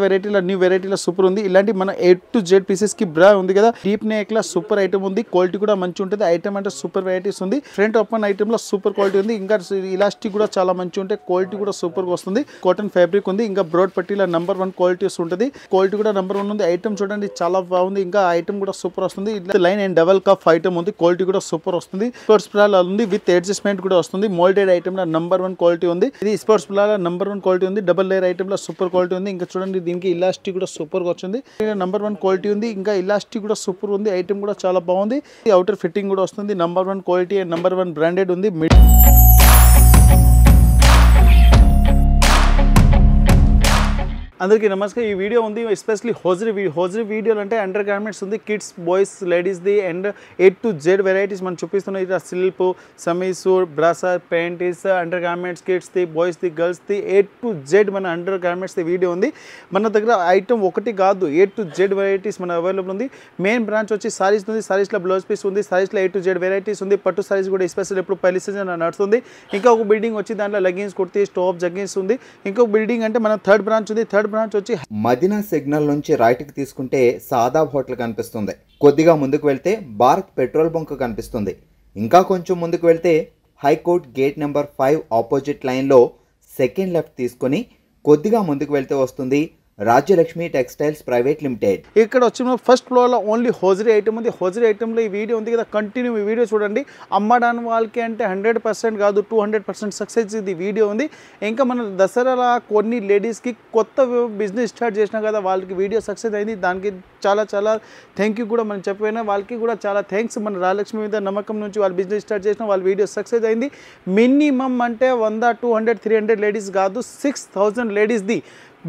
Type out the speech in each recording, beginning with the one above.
వెరైటీల new వెరైటీల super ఉంది. ఇలాంటి మన A to Z పీసెస్ కి బ్రా ఉంది కదా, డీప్ నెక్ లా సూపర్ ఐటమ్ ఉంది. క్వాలిటీ కూడా మంచి ఉంటుంది. ఐటమ్ అంటే సూపర్ వెరైటీస్ ఉంది. ఫ్రంట్ ఓపెన్ ఐటమ్ లో సూపర్ క్వాలిటీ ఉంది. ఇంకా ఇలాస్టిక్ కూడా చాలా మంచి ఉంటాయి. క్వాలిటీ కూడా సూపర్ గా వస్తుంది. కాటన్ ఫ్యాబ్రిక్ ఉంది. ఇంకా బ్రాడ్ పట్టీల నంబర్ 1 క్వాలిటీస్ ఉంటుంది. క్వాలిటీ కూడా నంబర్ 1 ఉంది. ఐటమ్ చూడండి చాలా బాగుంది. ఇంకా ఐటమ్ కూడా సూపర్ వస్తుంది. Line and double cup item ఉంది. క్వాలిటీ కూడా సూపర్ వస్తుంది. స్పోర్ట్స్ బ్రా ఉంది విత్ అడ్జస్ట్మెంట్ కూడా వస్తుంది. మోల్డెడ్ ఐటమ్ లో నంబర్ 1 క్వాలిటీ ఉంది. ఇది స్పోర్ట్స్ బ్రా నంబర్ 1 క్వాలిటీ ఉంది. డబల్ లేయర్ ఐటమ్ లో సూపర్ క్వాలిటీ ఉంది. ఇంకా చూడండి దీనికి ఇలాస్టిక్ కూడా సూపర్ గా వచ్చింది. నంబర్ 1 క్వాలిటీ ఉంది. ఇంకా ఇలాస్టిక్ కూడా సూపర్ ఉంది. ఐటమ్ కూడా చాలా బాగుంది. అవుటర్ ఫిట్టింగ్ కూడా వస్తుంది. Number 1 quality and number 1 branded ఉంది. అందరికీ నమస్కారం. ఈ వీడియో ఉంది ఎస్పెషల్లీ హోజరీ వీడియోలు అంటే అండర్ గార్మెంట్స్ ఉంది. కిడ్స్ బాయ్స్ లేడీస్ది and A to Z varieties మనం చూపిస్తున్నాం. ఇట్లా సిల్ప్ సమీసు బ్రాసా ప్యాంటీస్ అండర్ గార్మెంట్స్ కిడ్స్ది బాయ్స్ది గర్ల్స్ది A to Z మన అండర్ గార్మెంట్స్ది వీడియో ఉంది. మన దగ్గర ఐటమ్ ఒకటి కాదు, A to Z వెరైటీస్ మన అవైలబుల్ ఉంది. మెయిన్ బ్రాంచ్ వచ్చి సారీస్ ఉంది. సారీస్లో బ్లౌజ్ పీస్ ఉంది. సారీస్లో A to Z వెరైటీస్ ఉంది. పట్టు సారీస్ కూడా ఎస్పెషల్ ఎప్పుడు పల్లి సీజన్ నడుస్తుంది. ఇంకా ఒక బిల్డింగ్ వచ్చి దాంట్లో లెగ్గిన్స్ కుర్తీ స్టాప్ జగ్గిన్స్ ఉంది. ఇంకొక బిల్డింగ్ అంటే మన థర్డ్ బ్రాంచ్ ఉంది. థర్డ్ బ్రాంచ్ వచ్చి మదీనా సిగ్నల్ నుంచి రైట్ కి తీసుకుంటే సాదాబ్ హోటల్ కనిపిస్తుంది. కొద్దిగా ముందుకు వెళ్తే భారత్ పెట్రోల్ బంక్ కనిపిస్తుంది. ఇంకా కొంచెం ముందుకు వెళ్తే high court gate number 5 opposite line లో సెకండ్ లెఫ్ట్ తీసుకొని కొద్దిగా ముందుకు వెళ్తే వస్తుంది రాజ్యలక్ష్మి టెక్స్టైల్స్ ప్రైవేట్ లిమిటెడ్. ఇక్కడ వచ్చిన ఫస్ట్ ఫ్లోర్ లో ఓన్లీ హోజరీ ఐటమ్ ఉంది. హోజరీ ఐటమ్ లో ఈ వీడియో ఉంది కదా, కంటిన్యూ ఈ వీడియో చూడండి. అమ్మడానికి వాళ్ళకి అంటే 100% కాదు 200% సక్సెస్ ఇది వీడియో ఉంది. ఇంకా మన దసరా కొన్ని లేడీస్ కి కొత్త బిజినెస్ స్టార్ట్ చేసినా కదా, వాళ్ళకి వీడియో సక్సెస్ అయింది. దానికి చాలా చాలా థ్యాంక్ యూ కూడా మనం చెప్పినా వాళ్ళకి కూడా చాలా థ్యాంక్స్. మన రాజలక్ష్మి మీద నమ్మకం నుంచి వాళ్ళు బిజినెస్ స్టార్ట్ చేసిన వాళ్ళ వీడియో సక్సెస్ అయింది. మినిమం అంటే 100 200 300 లేడీస్ కాదు, 6000 లేడీస్ది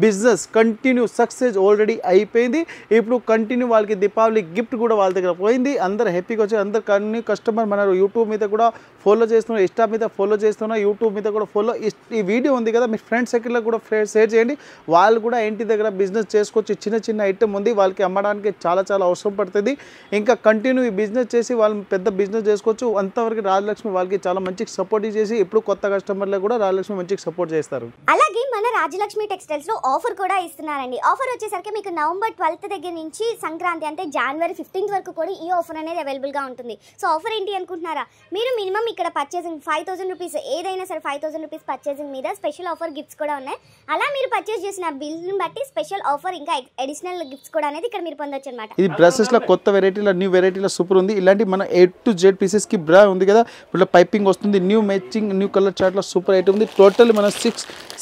బిజినెస్ కంటిన్యూ సక్సెస్ ఆల్రెడీ అయిపోయింది. ఇప్పుడు కంటిన్యూ వాళ్ళకి దీపావళి గిఫ్ట్ కూడా వాళ్ళ దగ్గర పోయింది. అందరు హ్యాపీగా వచ్చి అందరు కన్నీ కస్టమర్ మన యూట్యూబ్ మీద కూడా ఫాలో చేస్తున్నారు, ఇన్స్టా మీద ఫాలో చేస్తున్నారు, యూట్యూబ్ మీద కూడా ఫాలో. ఈ వీడియో ఉంది కదా, మీ ఫ్రెండ్స్ సర్కిల్లో కూడా షేర్ చేయండి. వాళ్ళు కూడా ఇంటి దగ్గర బిజినెస్ చేసుకోవచ్చు. చిన్న చిన్న ఐటమ్ ఉంది, వాళ్ళకి అమ్మడానికి చాలా చాలా అవసరం పడుతుంది. ఇంకా కంటిన్యూ ఈ బిజినెస్ చేసి వాళ్ళు పెద్ద బిజినెస్ చేసుకోవచ్చు. అంతవరకు రాజలక్ష్మి వాళ్ళకి చాలా మంచిగా సపోర్ట్ చేసి ఇప్పుడు కొత్త కస్టమర్లకు కూడా రాజలక్ష్మి మంచిగా సపోర్ట్ చేస్తారు. అలాగే మన రాజలక్ష్మి టెక్స్టైల్స్ లో ఆఫర్ కూడా ఇస్తున్నారండి. ఆఫర్ వచ్చేసరికి మీకు నవంబర్ 12th దగ్గర నుంచి సంక్రాంతి అంటే జనవరి 15th వరకు కూడా ఈ ఆఫర్ అనేది అవైలబుల్ గా ఉంటుంది. సో ఆఫర్ ఏంటి అనుకుంటున్నారా? మీరు మినిమం ఇక్కడ పర్చేసింగ్ 5000 రూపీస్ ఏదైనా సరే 5000 రూపీస్ పర్చేసింగ్ మీద స్పెషల్ ఆఫర్ గిఫ్ట్స్ కూడా ఉన్నాయి. అలా మీరు పర్చేస్ చేసిన బిల్ని బట్టి స్పెషల్ ఆఫర్ ఇంకా అడిషనల్ గిఫ్ట్స్ కూడా అనేది ఇక్కడ మీరు పొందొచ్చు అనమాట. ఇది డ్రెస్సెస్ లో కొత్త వెరైటీల న్యూ వెరైటీల సూపర్ ఉంది. ఇలాంటి మన A to Z పీసెస్ కి బ్రా ఉంది కదా, ఇప్పుడు పైపింగ్ వస్తుంది. New matching new colour chart లో సూపర్ ఐటమ్ ఉంది. టోటల్ మన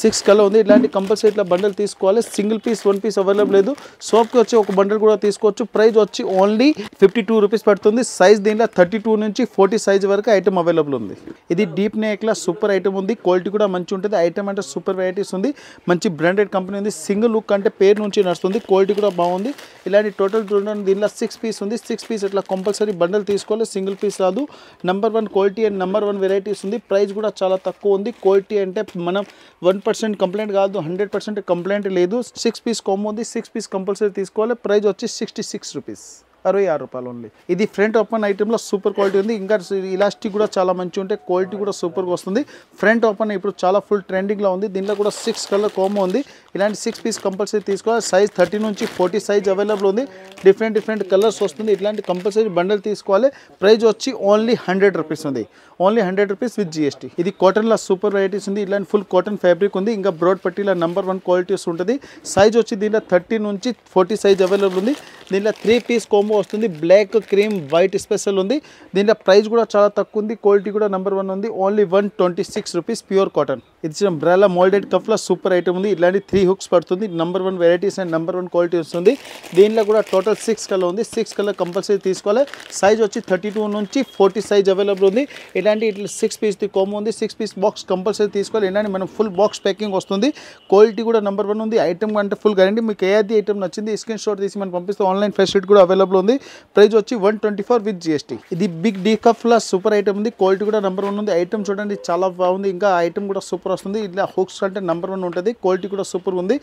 6 కలర్ ఉంది. ఇలాంటి కంపల్సరీ ఇట్లా బండల్ తీసుకోవాలి. సింగిల్ పీస్ 1 పీస్ అవైలబుల్ లేదు. షాప్కి వచ్చి ఒక బండల్ కూడా తీసుకోవచ్చు. ప్రైస్ వచ్చి ఓన్లీ 52 రూపీస్ పడుతుంది. సైజ్ దీంట్లో 32 నుంచి 40 సైజ్ వరకు ఐటమ్ అవైలబుల్ ఉంది. ఇది డీప్ నెక్ లా సూపర్ ఐటమ్ ఉంది. క్వాలిటీ కూడా మంచి ఉంటుంది. ఐటమ్ అంటే సూపర్ వెరైటీస్ ఉంది. మంచి బ్రాండెడ్ కంపెనీ ఉంది. సింగిల్ లుక్ అంటే పేరు నుంచి నడుస్తుంది. క్వాలిటీ కూడా బాగుంది. ఇలాంటి టోటల్ దీనిలో 6 పీస్ ఉంది. 6 పీస్ ఇట్లా కంపల్సరీ బండల్ తీసుకోవాలి. సింగిల్ పీస్ రాదు. Number 1 quality and number 1 varieties ఉంది. ప్రైస్ కూడా చాలా తక్కువ ఉంది. క్వాలిటీ అంటే మనం 1% కంప్లైంట్ కాదు, 100% కంప్లైంట్ లేదు. 6 పీస్ కాంబో ఉంది. 6 పీస్ కంపల్సరీ తీసుకోవాలి. ప్రైస్ వచ్చి 66 రూపీస్, 66 రూపాయలు ఓన్లీ. ఇది ఫ్రంట్ ఓపెన్ ఐటెంలో సూపర్ క్వాలిటీ ఉంది. ఇంకా ఇలాస్టిక్ కూడా చాలా మంచి ఉంటాయి. క్వాలిటీ కూడా సూపర్గా వస్తుంది. ఫ్రంట్ ఓపెన్ ఇప్పుడు చాలా ఫుల్ ట్రెండింగ్లో ఉంది. దీంట్లో కూడా 6 కలర్ కాంబో ఉంది. ఇలాంటి 6 పీస్ కంపల్సరీ తీసుకోవాలి. సైజ్ 30 నుంచి 40 సైజ్ అవైలబుల్ ఉంది. డిఫరెంట్ కలర్స్ వస్తుంది. ఇట్లాంటి కంపల్సరీ బండల్ తీసుకోవాలి. ప్రైస్ వచ్చి ఓన్లీ 100 రూపీస్ ఉంది. Only 100 rupees with GST. ఇది కాటన్లో సూపర్ వెరైటీస్ ఉంది. ఇలాంటి ఫుల్ కాటన్ ఫ్యాబ్రిక్ ఉంది. ఇంకా బ్రాడ్ పట్టీలో నంబర్ 1 క్వాలిటీస్ ఉంటుంది. సైజ్ వచ్చి దీంట్లో 30 నుంచి 40 సైజ్ అవైలబుల్ ఉంది. దీంట్లో 3 పీస్ కాంబో వస్తుంది. బ్లాక్ క్రీమ్ వైట్ స్పెషల్ ఉంది. దీంట్లో ప్రైస్ కూడా చాలా తక్కువ ఉంది. క్వాలిటీ కూడా నంబర్ 1 ఉంది. Only 126 rupees pure cotton. ఇది బ్రాలా మోల్డెడ్ కఫ్లో సూపర్ ఐటమ్ ఉంది. ఇలాంటి 3 హుక్స్ పడుతుంది. Number 1 varieties and number 1 quality వస్తుంది. దీంట్లో కూడా టోటల్ 6 కలర్ ఉంది. 6 కలర్ కంపల్సరీ తీసుకోవాలి. సైజ్ వచ్చి 32 నుంచి 40 సైజ్ అవైలబుల్ ఉంది. ఇలాంటి ఇట్లా 6 పీస్ కాంబో ఉంది. 6 పీస్ బాక్స్ కంపల్సరీ తీసుకోవాలి. ఇలాంటి మనం ఫుల్ బాక్స్ ప్యాకింగ్ వస్తుంది. క్వాలిటీ కూడా నంబర్ 1 ఉంది. ఐటమ్ అంటే ఫుల్ గ్యారంటీ. మీకు ఏది ఐటమ్ నచ్చింది స్క్రీన్ షాట్ తీసి మనం పంపిస్తే ఆన్లైన్ ఫెసిలిటీ కూడా అవైలబుల్ ఉంది. ప్రైస్ వచ్చి 124 విత్ జిఎస్టీ. ఇది బిగ్ డీకఫ్లా సూపర్ ఐటమ్ ఉంది. క్వాలిటీ కూడా నెంబర్ 1 ఉంది. ఐటమ్ చూడండి చాలా బాగుంది. ఇంకా ఐటమ్ కూడా సూపర్ వస్తుంది. ఇట్లా హుక్స్ అంటే నెంబర్ 1 ఉంటుంది. క్వాలిటీ కూడా సూపర్ ఉంది.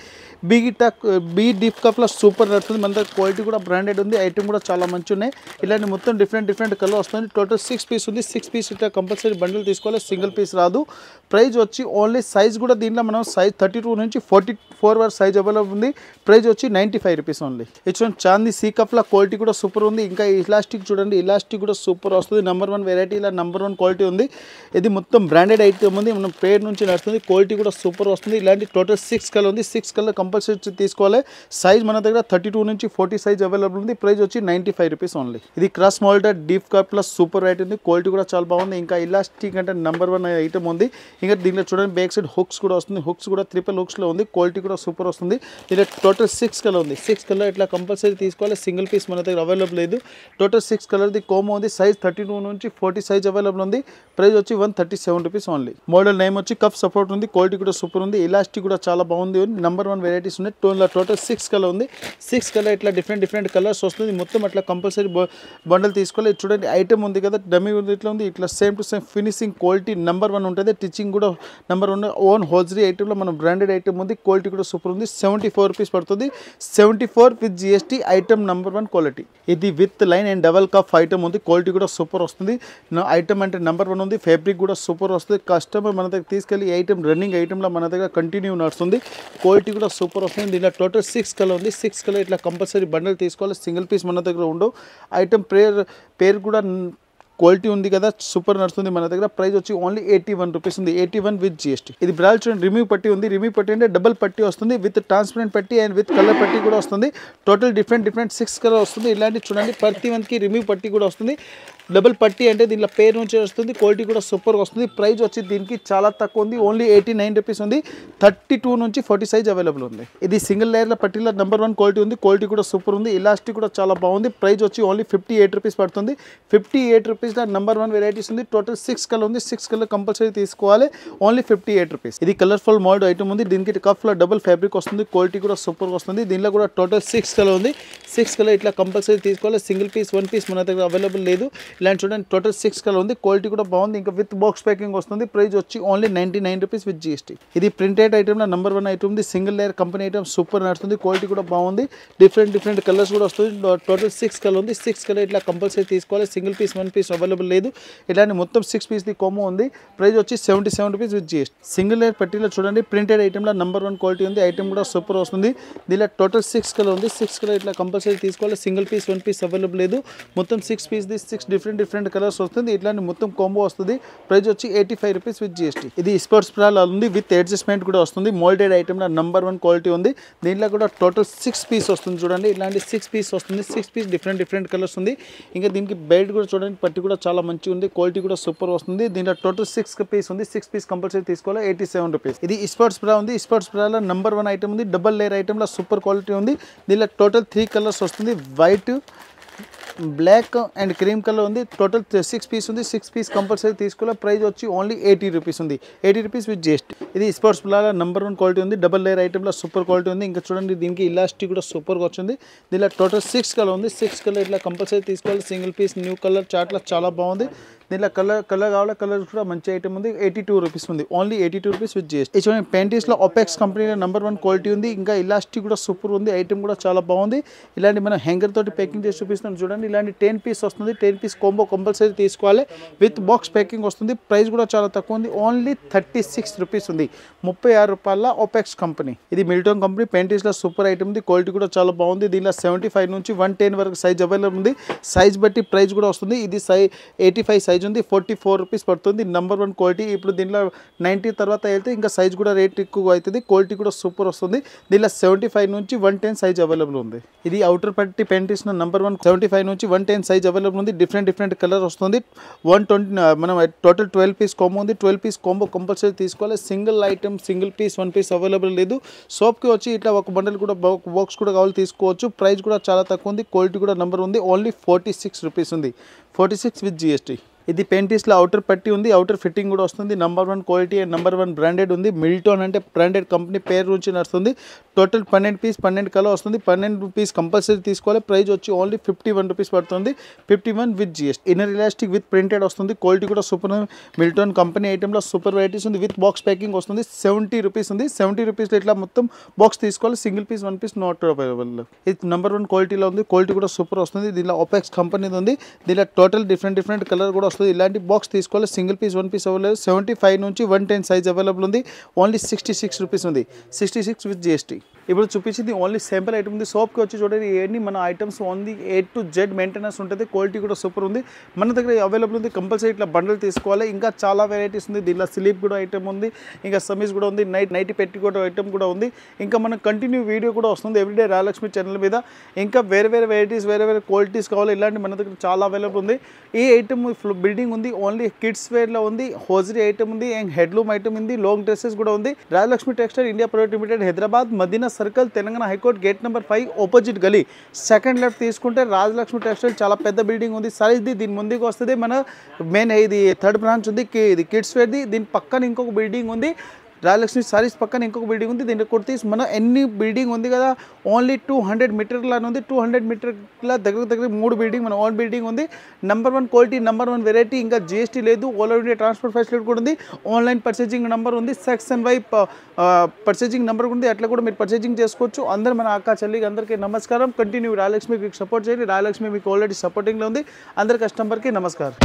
బిగ్ డీకఫ్లా సూపర్ నడుస్తుంది. మన దగ్గర క్వాలిటీ కూడా బ్రాండెడ్ ఉంది. ఐటమ్ కూడా చాలా మంచి ఉన్నాయి. ఇలాంటి మొత్తం డిఫరెంట్ కలర్ వస్తుంది. టోటల్ 6 పీస్ ఉంది. 6 పీస్ ఇట్లా కంపల్సరీ బండిల్ తీసుకోవాలి. సింగిల్ పీస్ రాదు. ప్రైస్ వచ్చి ఓన్లీ సైజ్ కూడా దీంట్లో మనం సైజ్ 32 నుంచి 44 వరకు సైజ్ అవైలబుల్ ఉంది. ప్రైస్ వచ్చి 95 రూపీస్ ఓన్లీ. ఇది చాందీ సీ కప్లా క్వాలిటీ కూడా సూపర్ ఉంది. ఇంకా ఇలాస్టిక్ చూడండి, ఇలాస్టిక్ కూడా సూపర్ వస్తుంది. నెంబర్ 1 వెరైటీ, ఇలా నెంబర్ 1 క్వాలిటీ ఉంది. ఇది మొత్తం బ్రాండెడ్ ఐటమ్ ఉంది. మనం పేరు నుంచి నడుస్తుంది. క్వాలిటీ కూడా సూపర్ వస్తుంది. ఇలాంటి టోటల్ 6 కలర్ ఉంది. 6 కలర్ కంపల్సరీ తీసుకోవాలి. సైజ్ మన దగ్గర 32 నుంచి 40 సైజ్ అవైలబుల్ ఉంది. ప్రైస్ వచ్చి 95 రూపీస్ ఓన్లీ. ఇది cross moulded deep కప్లా super variety ఉంది. క్వాలిటీ కూడా చాలా బాగుంది. ఇంకా ఇలాస్టిక్ అంటే నెంబర్ 1 ఐటమ్ ఉంది. ఇంకా దీంట్లో చూడండి బ్యాక్ సైడ్ హుక్స్ కూడా వస్తుంది. హుక్స్ కూడా ట్రిపుల్ హుక్స్లో ఉంది. క్వాలిటీ కూడా సూపర్ వస్తుంది. ఇలా టోటల్ 6 కలర్ ఉంది. 6 కలర్ ఇట్లా కంపల్సరీ తీసుకోవాలి. సింగిల్ పీస్ మన దగ్గర అవైలబుల్ లేదు. టోటల్ 6 కలర్ది కోమో ఉంది. సైజ్ 32 నుంచి 40 సైజ్ అవైలబుల్ ఉంది. ప్రైస్ వచ్చి 137 రూపీస్ ఓన్లీ. మోడల్ నేమ్ వచ్చి కప్ సపోర్ట్ ఉంది. క్వాలిటీ కూడా సూపర్ ఉంది. ఇలాస్టిక్ కూడా చాలా బాగుంది. నెంబర్ 1 వెరైటీస్ ఉన్నాయి. టోటల్ 6 కలర్ ఉంది. 6 కలర్ ఇట్లా డిఫరెంట్ కలర్స్ వస్తుంది. మొత్తం అట్లా కంపల్సరీ బండల్ తీసుకోవాలి. చూడండి ఐటమ్ ఉంది కదా, డమ్మీ ఉంది, ఇట్లా ఉంది. ఇట్లా same to same finishing quality number 1 ఉంటుంది. టిచింగ్ కూడా నెంబర్ 1. ఓన్ హోజరీ ఐటమ్లో మనం బ్రాండెడ్ ఐటమ్ ఉంది. క్వాలిటీ కూడా సూపర్ ఉంది. 74 రూపీస్ పడుతుంది. 74 with GST. Item number 1 quality. ఇది with line and double cup item ఉంది. క్వాలిటీ కూడా సూపర్ వస్తుంది. ఐటమ్ అంటే నెంబర్ 1 ఉంది. ఫ్యాబ్రిక్ కూడా సూపర్ వస్తుంది. కస్టమర్ మన దగ్గర తీసుకెళ్ళి ఐటమ్ రన్నింగ్ ఐటమ్లో మన దగ్గర కంటిన్యూ నడుస్తుంది. క్వాలిటీ కూడా సూపర్ వస్తుంది. దీంట్లో టోటల్ 6 కలర్ ఉంది. 6 కలర్ ఇట్లా కంపల్సరీ బండల్ తీసుకోవాలి. సింగిల్ పీస్ మన దగ్గర ఉండవు. ఐటమ్ పేరు కూడా క్వాలిటీ ఉంది కదా, సూపర్ నడుస్తుంది మన దగ్గర. ప్రైస్ వచ్చి ఓన్లీ 81 రూపీస్ ఉంది. 81 విత్ జిఎస్టీ. ఇది బ్రాల్ చూడండి, రిమూవ్ పట్టి ఉంది. రిమూవ్ పట్టి అంటే డబుల్ పట్టి వస్తుంది. విత్ ట్రాన్స్పరెంట్ పట్టి అండ్ విత్ కలర్ పట్టి కూడా వస్తుంది. టోటల్ డిఫరెంట్ 6 కలర్ వస్తుంది. ఇలాంటి చూడండి ప్రతి వన్కి రిమూవ్ పట్టి కూడా వస్తుంది. డబుల్ పట్టి అంటే దీంట్లో పేరు నుంచి వస్తుంది. క్వాలిటీ కూడా సూపర్ వస్తుంది. ప్రైస్ వచ్చి దీనికి చాలా తక్కువ ఉంది. ఓన్లీ 89 రూపీస్ ఉంది. 32 నుంచి 40 సైజ్ అవైలబుల్ ఉంది. ఇది సింగిల్ లేయర్ల పట్టీలో నెంబర్ 1 క్వాలిటీ ఉంది. క్వాలిటీ కూడా సూపర్ ఉంది. ఇలాస్టిక్ కూడా చాలా బాగుంది. ప్రైస్ వచ్చి ఓన్లీ 58 రూపీస్ పడుతుంది. 58 రూపీస్ నెంబర్ 1 వెరైటీస్ ఉంది. టోటల్ 6 కలర్ ఉంది. 6 కలర్ కంపల్సరీ తీసుకోవాలి. Only 58 rupees. ఇది కలర్ఫుల్ మోల్డ్ ఐటమ్ ఉంది. దీనికి కఫ్లో డబుల్ ఫ్యాబ్రిక్ వస్తుంది. క్వాలిటీ కూడా సూపర్ వస్తుంది. దీనిలో కూడా టోటల్ 6 కలర్ ఉంది. 6 కలర్ ఇట్లా కంపల్సరీ తీసుకోవాలి. సింగిల్ పీస్ 1 పీస్ మన దగ్గర అవైలబుల్ లేదు. ఇలాంటి చూడండి టోటల్ 6 కలర్ ఉంది. క్వాలిటీ కూడా బాగుంది. ఇంకా విత్ బాక్స్ ప్యాకింగ్ వస్తుంది. ప్రైస్ వచ్చి ఓన్లీ 99 రూపీస్ విత్ జిఎస్టీ. ఇది ప్రింటెడ్ ఐటమ్లో నెంబర్ 1 ఐటమ్ ఉంది. Single layer company item super నడుస్తుంది. క్వాలిటీ కూడా బాగుంది. డిఫరెంట్ కలర్స్ కూడా వస్తుంది. టోటల్ 6 కలర్ ఉంది. 6 కలర్ ఇట్లా కంపల్సరీ తీసుకోవాలి. సింగిల్ పీస్ 1 పీస్ అవైలబుల్ లేదు. ఇలాంటి మొత్తం 6 పీస్ది కోమో ఉంది. ప్రైస్ వచ్చి 77 rupees with GST. Single layer పట్టీలో చూడండి ప్రింటెడ్ ఐటమ్లో నెంబర్ 1 క్వాలిటీ ఉంది. ఐటమ్ కూడా సూపర్ వస్తుంది. దీనిలో టోటల్ 6 కలర్ ఉంది. 6 కలర్ ఇట్లా కంపల్సరీ తీసుకోవాలి. సింగిల్ పీస్ 1 పీస్ అవైలబుల్ లేదు. మొత్తం 6 పీస్ది 6 డిఫరెంట్ కలర్స్ వస్తుంది. ఇట్లాంటి మొత్తం కాంబో వస్తుంది. ప్రైస్ వచ్చి 85 రూపీస్ విత్ జిఎస్టీ. ఇది స్పోర్ట్స్ బ్రా ఉంది. విత్ అడ్జస్ట్మెంట్ కూడా వస్తుంది. మోల్డెడ్ ఐటమ్లో నెంబర్ 1 క్వాలిటీ ఉంది. దీంట్లో కూడా టోటల్ 6 పీస్ వస్తుంది. చూడండి ఇలాంటి 6 పీస్ వస్తుంది. 6 పీస్ డిఫరెంట్ కలర్స్ ఉంది. ఇంకా దీనికి బెల్ట్ కూడా చూడండి, పట్టి కూడా చాలా మంచిగా ఉంది. క్వాలిటీ కూడా సూపర్ వస్తుంది. దీంట్లో టోటల్ 6 పీస్ ఉంది. 6 పీస్ కంపల్సరీ తీసుకోవాలి. 87 రూపీస్. ఇది స్పోర్ట్స్ బ్రా ఉంది. స్పోర్ట్స్ బ్రాలో నెంబర్ 1 ఐటమ్ ఉంది. డబల్ లేయర్ ఐటమ్లో సూపర్ క్వాలిటీ ఉంది. దీనిలో టోటల్ 3 కలర్స్ వస్తుంది. White, black and cream colour ఉంది. టోటల్ 6 పీస్ ఉంది. 6 పీస్ కంపల్సరీ తీసుకోవాలి. ప్రైస్ వచ్చి ఓన్లీ 80 రూపీస్ ఉంది. 80 రూపీస్ విత్ జిఎస్టీ. ఇది స్పోర్ట్స్ బ్రాలో నెంబర్ 1 క్వాలిటీ ఉంది. డబల్ లేయర్ ఐటమ్లో సూపర్ క్వాలిటీ ఉంది. ఇంకా చూడండి దీనికి ఇలాస్టిక్ కూడా సూపర్గా వచ్చింది. దీనిలో టోటల్ 6 కలర్ ఉంది. 6 కలర్ ఇట్లా కంపల్సరీ తీసుకోవాలి. సింగిల్ పీస్ న్యూ కలర్ చాట్లో చాలా బాగుంది. దీంట్లో కలర్ కావాలి. కలర్ కూడా మంచి ఐటమ్ ఉంది. 82 రూపీస్ ఉంది. Only 82 rupees with GST. చూడండి ప్యాంటీస్లో ఒపెక్స్ కంపెనీలో నెంబర్ 1 క్వాలిటీ ఉంది. ఇంకా ఇలాస్టిక్ కూడా సూపర్ ఉంది. ఐటమ్ కూడా చాలా బాగుంది. ఇలాంటి మనం హ్యాంగర్ తోటి ప్యాకింగ్ చేసి చూపిస్తున్నాం. చూడండి ఇలాంటి 10 పీస్ వస్తుంది. 10 పీస్ కాంబో కంపల్సరీ తీసుకోవాలి. విత్ బాక్స్ ప్యాకింగ్ వస్తుంది. ప్రైస్ కూడా చాలా తక్కువ ఉంది. ఓన్లీ 36 రూపీస్ ఉంది. 36 రూపాయల ఒపెక్స్ కంపెనీ. ఇది మిల్టన్ కంపెనీ ప్యాంటీస్లో సూపర్ ఐటమ్ ఉంది. క్వాలిటీ కూడా చాలా బాగుంది. దీనిలో 75 నుంచి 110 వరకు సైజ్ అవైలబుల్ ఉంది. సైజ్ బట్టి ప్రైస్ కూడా వస్తుంది. ఇది 85 సైజ్ ఉంది. 44 రూపీస్ పడుతుంది. Number 1 quality. ఇప్పుడు దీనిలో 90 తర్వాత వెళ్తే ఇంకా సైజ్ కూడా రేట్ ఎక్కువ అవుతుంది. క్వాలిటీ కూడా సూపర్ వస్తుంది. దీనిలో 75 నుంచి 110 సైజ్ అవైలబుల్ ఉంది. ఇది అవుటర్ పట్టి ప్యాంటీస్ నెంబర్ 1 75 నుంచి 110 సైజ్ అవైలబుల్ ఉంది. డిఫరెంట్ కలర్ వస్తుంది. 120 మనం టోటల్ 12 పీస్ కాంబో ఉంది. 12 పీస్ కాంబో కంపల్సరీ తీసుకోవాలి. Single item single piece 1 piece available లేదు. షాప్కి వచ్చి ఇట్లా ఒక బండల్ కూడా బాక్స్ కూడా కావాలి తీసుకోవచ్చు. ప్రైస్ కూడా చాలా తక్కువ ఉంది. క్వాలిటీ కూడా నెంబర్ ఉంది. ఓన్లీ 46 రూపీస్ ఉంది. 46 విత్ జిఎస్టీ. ఇది పెయింటీస్లో అవుటర్ పట్టి ఉంది, అవుటర్ ఫిట్టింగ్ కూడా వస్తుంది. Number 1 quality and number 1 branded ఉంది. మిల్టన్ అంటే బ్రాండెడ్ కంపెనీ పేరు నుంచి నడుస్తుంది. టోటల్ 12 పీస్ 12 కలర్ వస్తుంది. 12 రూపీస్ కంపల్సరీ తీసుకోవాలి. ప్రైస్ వచ్చి ఓన్లీ 51 రూపీస్ పడుతుంది. 51 with GST. Inner elastic with printed వస్తుంది. క్వాలిటీ కూడా సూపర్. మిల్టన్ కంపెనీ ఐటెంలో సూపర్ వెరైటీస్ ఉంది. విత్ బాక్స్ ప్యాకింగ్ వస్తుంది. 70 రూపీస్ ఉంది. 70 రూపీస్లో ఇట్లా మొత్తం బాక్స్ తీసుకోవాలి. Single piece 1 piece not available. ఇది నెంబర్ 1 క్వాలిటీలో ఉంది. క్వాలిటీ కూడా సూపర్ వస్తుంది. దీనిలో ఓపెక్స్ కంపెనీది ఉంది. దీనిలో టోటల్ డిఫరెంట్ కలర్ కూడా వస్తుంది. ఇలాంటి బాక్స్ తీసుకోవాలి. Single piece 1 piece available. 75 నుంచి 110 సైజ్ అవైలబుల్ ఉంది. ఓన్లీ 66 రూపీస్ ఉంది. 66 విత్ జిఎస్టీ. ఇప్పుడు చూపించింది ఓన్లీ సింపుల్ ఐటమ్ ఉంది. సోప్కి వచ్చి చూడండి ఇవన్నీ మన items only A to Z maintenance ఉంటుంది. క్వాలిటీ కూడా సూపర్ ఉంది. మన దగ్గర అవైలబుల్ ఉంది. కంపల్సరీ ఇట్లా బండల్ తీసుకోవాలి. ఇంకా చాలా వెరైటీస్ ఉంది. దీనిలో స్లీప్ కూడా ఐటమ్ ఉంది. ఇంకా సమీస్ కూడా ఉంది. నైట్ పెట్టి కూడా ఐటమ్ కూడా ఉంది. ఇంకా మన కంటిన్యూ వీడియో కూడా వస్తుంది ఎవ్రీడే రాయలక్ష్మి ఛానల్ మీద. ఇంకా వేరే వెరైటీస్ వేరే క్వాలిటీస్ కావాలి. ఇలాంటి మన దగ్గర చాలా అవైలబుల్ ఉంది. ఈ ఐటమ్ బిల్డింగ్ ఉంది. ఓన్లీ కిడ్స్ వేర్లో ఉంది. హోజరీ ఐటమ్ ఉంది. అండ్ హెడ్లూమ్ ఐటమ్ ఉంది. లాంగ్ డ్రెస్సెస్ కూడా ఉంది. Rayalakshmi textile India private limited, Hyderabad, Madina circle, Telangana high court, gate number 5 opposite గలీ, సెకండ్ లెఫ్ట్ తీసుకుంటే రాజలక్ష్మి టెక్స్టైల్. చాలా పెద్ద బిల్డింగ్ ఉంది. సైజ్ది దీని ముందుకు వస్తుంది. మన మెయిన్ ఇది 3rd బ్రాంచ్ ఉంది. ఇది కిడ్స్ వేర్ది. దీని పక్కన ఇంకొక బిల్డింగ్ ఉంది. రాయలక్ష్మి సారీస్ పక్కన ఇంకొక బిల్డింగ్ ఉంది. దీంట్లో కుర్తీస్ మన ఎన్ని బిల్డింగ్ ఉంది కదా, ఓన్లీ 200 మీటర్ల ఉంది. 200 మీటర్ల దగ్గర 3 బిల్డింగ్ మన ఓన్ బిల్డింగ్ ఉంది. Number 1 quality, number 1 variety. ఇంకా జిఎస్టీ లేదు. All over India transport facility కూడా ఉంది. ఆన్లైన్ పర్చేజింగ్ నెంబర్ ఉంది. సెక్షన్ వై పర్చేజింగ్ నెంబర్ ఉంది. అట్లా కూడా మీరు పర్చేజింగ్ చేసుకోవచ్చు. అందరూ మన అక్క చెల్లికి అందరికీ నమస్కారం. కంటిన్యూ రాయలక్ష్మికి సపోర్ట్ చేయండి. రాయలక్ష్మి మీకు ఆల్రెడీ సపోర్టింగ్లో ఉంది. అందరి కస్టమర్కి నమస్కారం.